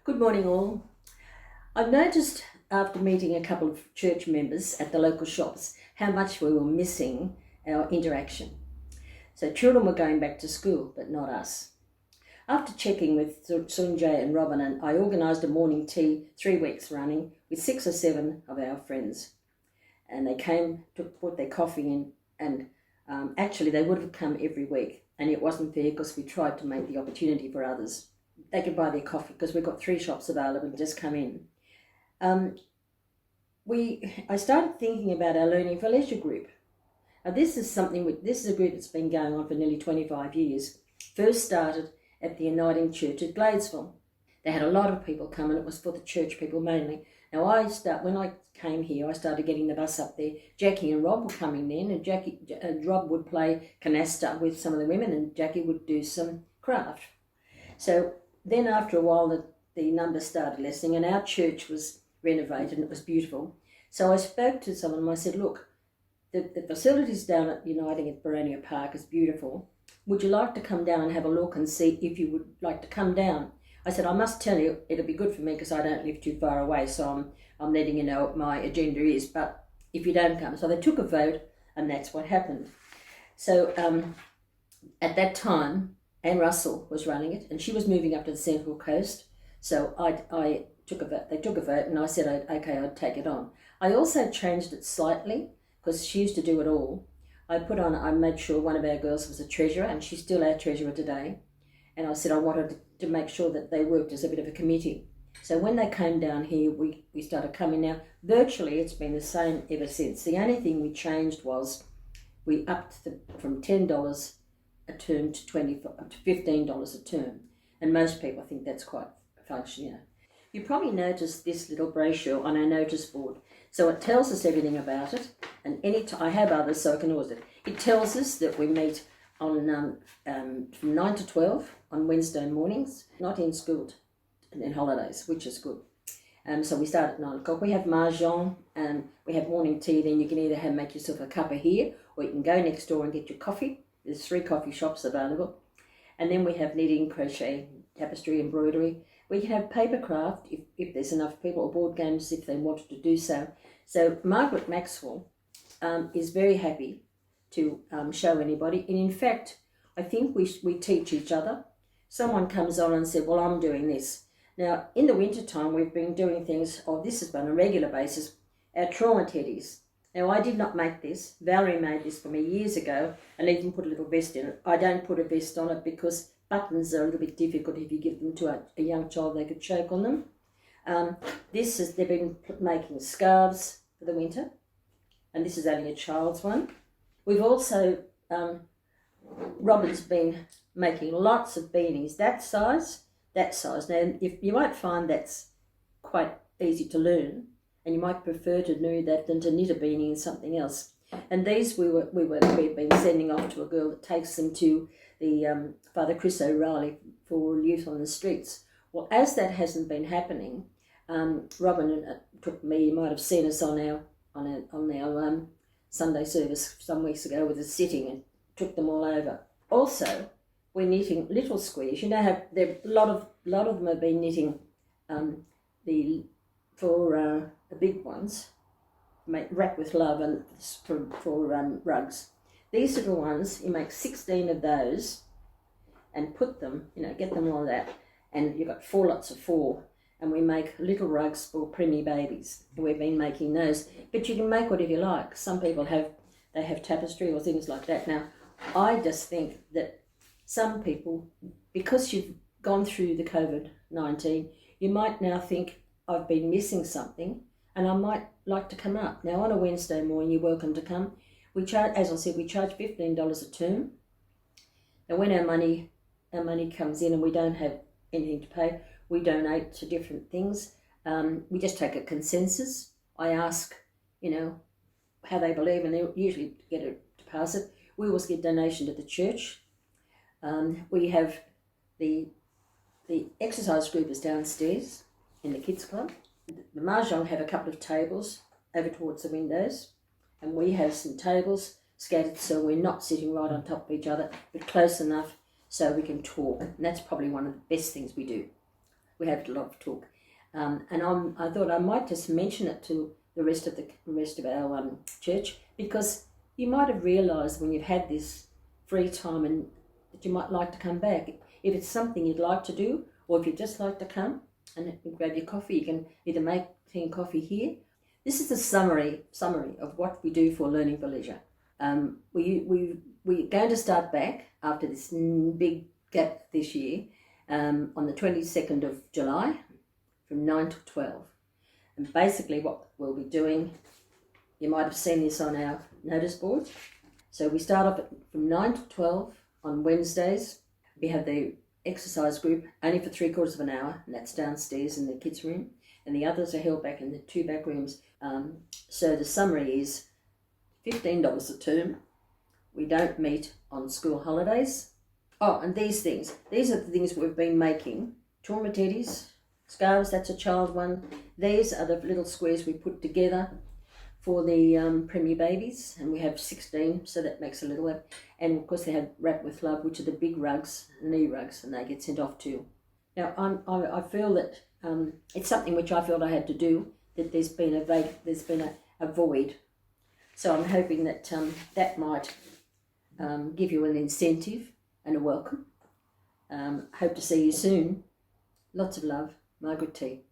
Good morning, all. I've noticed after meeting a couple of church members at the local shops how much we were missing our interaction. So children were going back to school, but not us. After checking with Sunjay and Robin, I organised a morning tea 3 weeks running with 6 or 7 of our friends. And they came to put their coffee in, and actually they would have come every week. And it wasn't fair because we tried to make the opportunity for others. They could buy their coffee because we've got 3 shops available and just come in. I started thinking about our Learning for Leisure group. Now this is a group that's been going on for nearly 25 years. First started at the Uniting Church at Gladesville. They had a lot of people come, and it was for the church people mainly. Now when I came here, I started getting the bus up there. Jackie and Rob were coming then, and Rob would play canasta with some of the women, and Jackie would do some craft. So then after a while, the numbers started lessening, and our church was renovated, and it was beautiful. So I spoke to someone, and I said, look, the facilities down at Uniting at Boronia Park is beautiful. Would you like to come down and have a look and see if you would like to come down? I said, I must tell you, it'll be good for me because I don't live too far away, so I'm letting you know what my agenda is, but if you don't come. So they took a vote, and that's what happened. So at that time, Anne Russell was running it, and she was moving up to the Central Coast. So I took a vote. They took a vote, and I said, okay, I'd take it on. I also changed it slightly because she used to do it all. I made sure one of our girls was a treasurer, and she's still our treasurer today. And I said I wanted to make sure that they worked as a bit of a committee. So when they came down here, we started coming. Now, virtually it's been the same ever since. The only thing we changed was we upped from $10 a term to $15 a term. And most people think that's quite functional. You probably noticed this little brochure on our notice board. So it tells us everything about it. And I have others, so I can always do it. It tells us that we meet on from 9 to 12 on Wednesday mornings, not in school and in holidays, which is good. So we start at 9 o'clock. We have mahjong, and we have morning tea. Then you can either make yourself a cuppa here, or you can go next door and get your coffee. There's 3 coffee shops available. And then we have knitting, crochet, tapestry, embroidery. We can have paper craft if there's enough people, or board games if they wanted to do so. So Margaret Maxwell is very happy to show anybody. And in fact, I think we teach each other. Someone comes on and said, well, I'm doing this. Now, in the wintertime, we've been doing things, this has been on a regular basis, our trauma teddies. Now, I did not make this. Valerie made this for me years ago and even put a little vest in it. I don't put a vest on it because buttons are a little bit difficult. If you give them to a young child, they could choke on them. They've been making scarves for the winter, and this is only a child's one. We've also, Robin's been making lots of beanies, that size. Now, if you might find that's quite easy to learn, and you might prefer to do that than to knit a beanie in something else. And these we've been sending off to a girl that takes them to the Father Chris O'Reilly for Youth on the Streets. Well, as that hasn't been happening, Robin took me. You might have seen us on our Sunday service some weeks ago with a sitting, and took them all over. Also, we're knitting little squares. You know how a lot of them have been knitting for the big ones, Wrap with Love, and for rugs. These little ones, you make 16 of those and put them, get them all that, and you've got 4 lots of 4, and we make little rugs for preemie babies. We've been making those, but you can make whatever you like. Some people have tapestry or things like that. Now, I just think that some people, because you've gone through the COVID-19, you might now think, I've been missing something, and I might like to come up. Now, on a Wednesday morning, you're welcome to come. We charge, as I said, $15 a term. And when our money comes in and we don't have anything to pay, we donate to different things. We just take a consensus. I ask, how they believe, and they usually get it to pass it. We always get donation to the church. We have the exercise group is downstairs in the kids club. The mahjong have a couple of tables over towards the windows, and we have some tables scattered so we're not sitting right on top of each other, but close enough so we can talk. And that's probably one of the best things we do. We have a lot of talk. And I thought I might just mention it to the rest of our church, because you might have realised when you've had this free time and that you might like to come back. If it's something you'd like to do, or if you'd just like to come and grab your coffee, you can either make tea and coffee here. This is a summary of what we do for Learning for Leisure. We're going to start back after this big gap this year on the 22nd of July from 9 to 12. And basically what we'll be doing, you might have seen this on our notice board. So we start off from 9 to 12 on Wednesdays. We have the exercise group only for 3/4 of an hour, and that's downstairs in the kids' room. And the others are held back in the 2 back rooms. So the summary is $15 a term. We don't meet on school holidays. Oh, and these are the things we've been making. Trauma teddies, scarves, that's a child one. These are the little squares we put together for the Premier babies, and we have 16, so that makes a little. And of course they have Wrap with Love, which are the big rugs, knee rugs, and they get sent off too. Now I feel that it's something which I felt I had to do, that there's been a void. So I'm hoping that that might give you an incentive and a welcome. Hope to see you soon. Lots of love, Margaret T.